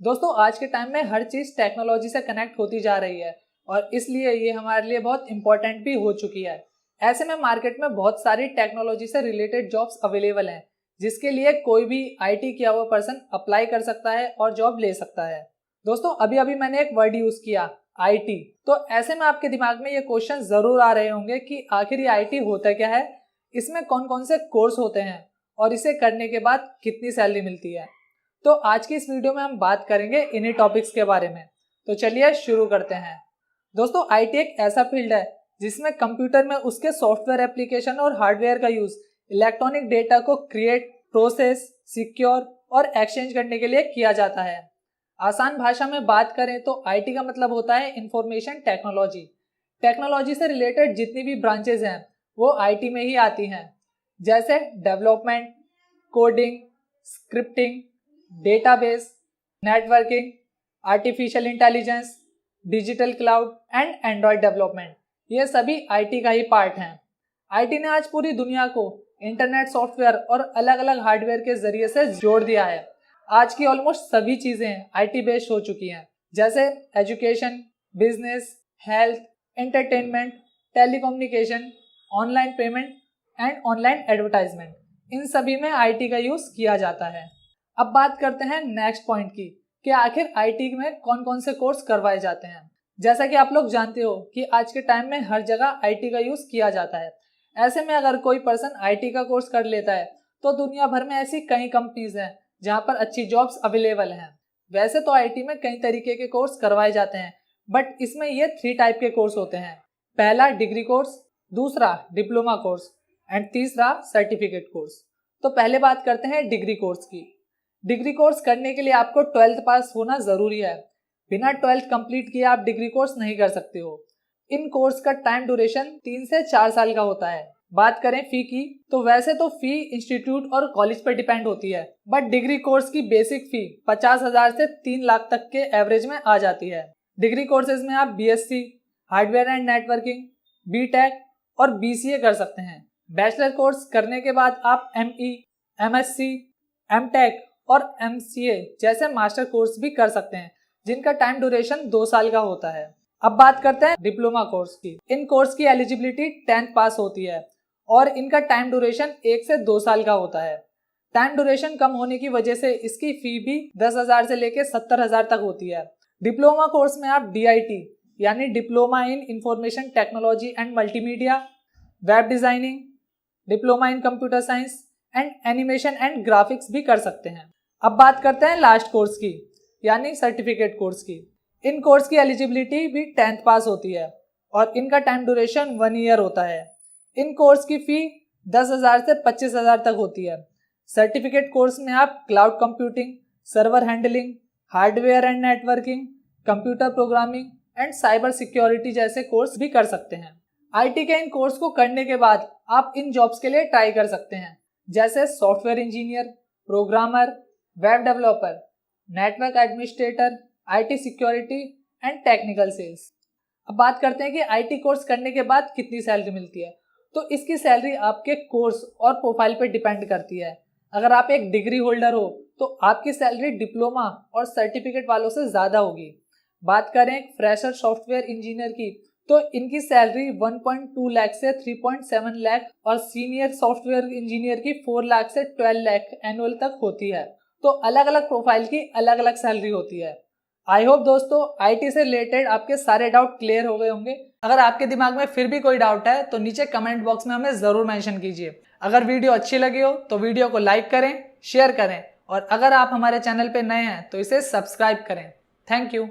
दोस्तों आज के टाइम में हर चीज़ टेक्नोलॉजी से कनेक्ट होती जा रही है और इसलिए ये हमारे लिए बहुत इंपॉर्टेंट भी हो चुकी है। ऐसे में मार्केट में बहुत सारी टेक्नोलॉजी से रिलेटेड जॉब्स अवेलेबल हैं जिसके लिए कोई भी आईटी किया हुआ पर्सन अप्लाई कर सकता है और जॉब ले सकता है। दोस्तों अभी अभी मैंने एक वर्ड यूज़ किया आईटी, तो ऐसे में आपके दिमाग में ये क्वेश्चन ज़रूर आ रहे होंगे कि आखिर ये आईटी होता क्या है, इसमें कौन कौन से कोर्स होते हैं और इसे करने के बाद कितनी सैलरी मिलती है। तो आज की इस वीडियो में हम बात करेंगे इन्हीं टॉपिक्स के बारे में। तो चलिए शुरू करते हैं। दोस्तों आईटी एक ऐसा फील्ड है जिसमें कंप्यूटर में उसके सॉफ्टवेयर एप्लीकेशन और हार्डवेयर का यूज इलेक्ट्रॉनिक डेटा को क्रिएट, प्रोसेस, सिक्योर और एक्सचेंज करने के लिए किया जाता है। आसान भाषा में बात करें तो आईटी का मतलब होता है इंफॉर्मेशन टेक्नोलॉजी। टेक्नोलॉजी से रिलेटेड जितनी भी ब्रांचेज हैं वो आईटी में ही आती हैं, जैसे development, coding, scripting, database, networking, artificial intelligence, digital cloud and Android development. ये सभी आईटी का ही पार्ट हैं। आईटी ने आज पूरी दुनिया को इंटरनेट, सॉफ्टवेयर और अलग अलग हार्डवेयर के जरिए से जोड़ दिया है। आज की ऑलमोस्ट सभी चीज़ें आईटी बेस्ड हो चुकी हैं, जैसे education, business, health, entertainment, telecommunication, online payment and online advertisement. इन सभी में आईटी का यूज़ किया जाता है। अब बात करते हैं नेक्स्ट पॉइंट की कि आखिर आईटी में कौन कौन से कोर्स करवाए जाते हैं। जैसा कि आप लोग जानते हो कि आज के टाइम में हर जगह आईटी का यूज़ किया जाता है। ऐसे में अगर कोई पर्सन आईटी का कोर्स कर लेता है तो दुनिया भर में ऐसी कई कंपनीज हैं जहां पर अच्छी जॉब्स अवेलेबल हैं। वैसे तो आईटी में कई तरीके के कोर्स करवाए जाते हैं, बट इसमें ये 3 टाइप के कोर्स होते हैं। पहला डिग्री कोर्स, दूसरा डिप्लोमा कोर्स एंड तीसरा सर्टिफिकेट कोर्स। तो पहले बात करते हैं डिग्री कोर्स की। डिग्री कोर्स करने के लिए आपको 12th पास होना ज़रूरी है। बिना 12th कंप्लीट किए आप डिग्री कोर्स नहीं कर सकते हो। इन कोर्स का टाइम ड्यूरेशन 3 से 4 साल का होता है। बात करें फ़ी की तो वैसे तो फ़ी इंस्टीट्यूट और कॉलेज पर डिपेंड होती है, बट डिग्री कोर्स की बेसिक फ़ी 50,000 से 3 लाख तक के एवरेज में आ जाती है। डिग्री कोर्सेज में आप BSc, hardware and networking, BTech और बीसीए कर सकते हैं। बैचलर कोर्स करने के बाद आप एमई, एमएससी, एमटेक और एमसीए जैसे मास्टर कोर्स भी कर सकते हैं, जिनका टाइम ड्यूरेशन 2 साल का होता है। अब बात करते हैं डिप्लोमा कोर्स की। इन कोर्स की एलिजिबिलिटी 10th पास होती है और इनका टाइम ड्यूरेशन 1 से 2 साल का होता है। टाइम ड्यूरेशन कम होने की वजह से इसकी फी भी 10,000 से लेकर 70,000 तक होती है। डिप्लोमा कोर्स में आप डीआईटी यानी diploma in information technology and multimedia, web designing, diploma in computer science and animation and graphics भी कर सकते हैं। अब बात करते हैं लास्ट कोर्स की यानी सर्टिफिकेट कोर्स की। इन कोर्स की एलिजिबिलिटी भी 10th पास होती है और इनका टाइम ड्यूरेशन 1 ईयर होता है। इन कोर्स की फ़ी 10,000 से 25,000 तक होती है। सर्टिफिकेट कोर्स में आप cloud computing, server handling, hardware and networking, computer programming and cyber security जैसे कोर्स भी कर सकते हैं। आईटी के इन कोर्स को करने के बाद आप इन जॉब्स के लिए ट्राई कर सकते हैं, जैसे software engineer, programmer, web developer, network administrator, IT security and technical sales. अब बात करते हैं कि आईटी कोर्स करने के बाद कितनी सैलरी मिलती है। तो इसकी सैलरी आपके कोर्स और प्रोफाइल पर डिपेंड करती है। अगर आप एक डिग्री होल्डर हो तो आपकी सैलरी डिप्लोमा और सर्टिफिकेट वालों से ज़्यादा होगी। बात करें एक फ्रेशर सॉफ्टवेयर इंजीनियर की तो इनकी सैलरी 1.2 लाख से 3.7 लाख और सीनियर सॉफ्टवेयर इंजीनियर की 4 लाख से 12 लाख एनुअल तक होती है। तो अलग अलग प्रोफाइल की अलग अलग सैलरी होती है। आई होप दोस्तों आईटी से रिलेटेड आपके सारे डाउट क्लियर हो गए होंगे। अगर आपके दिमाग में फिर भी कोई डाउट है तो नीचे कमेंट बॉक्स में हमें ज़रूर मेंशन कीजिए। अगर वीडियो अच्छी लगी हो तो वीडियो को लाइक करें, शेयर करें और अगर आप हमारे चैनल पर नए हैं तो इसे सब्सक्राइब करें। Thank you.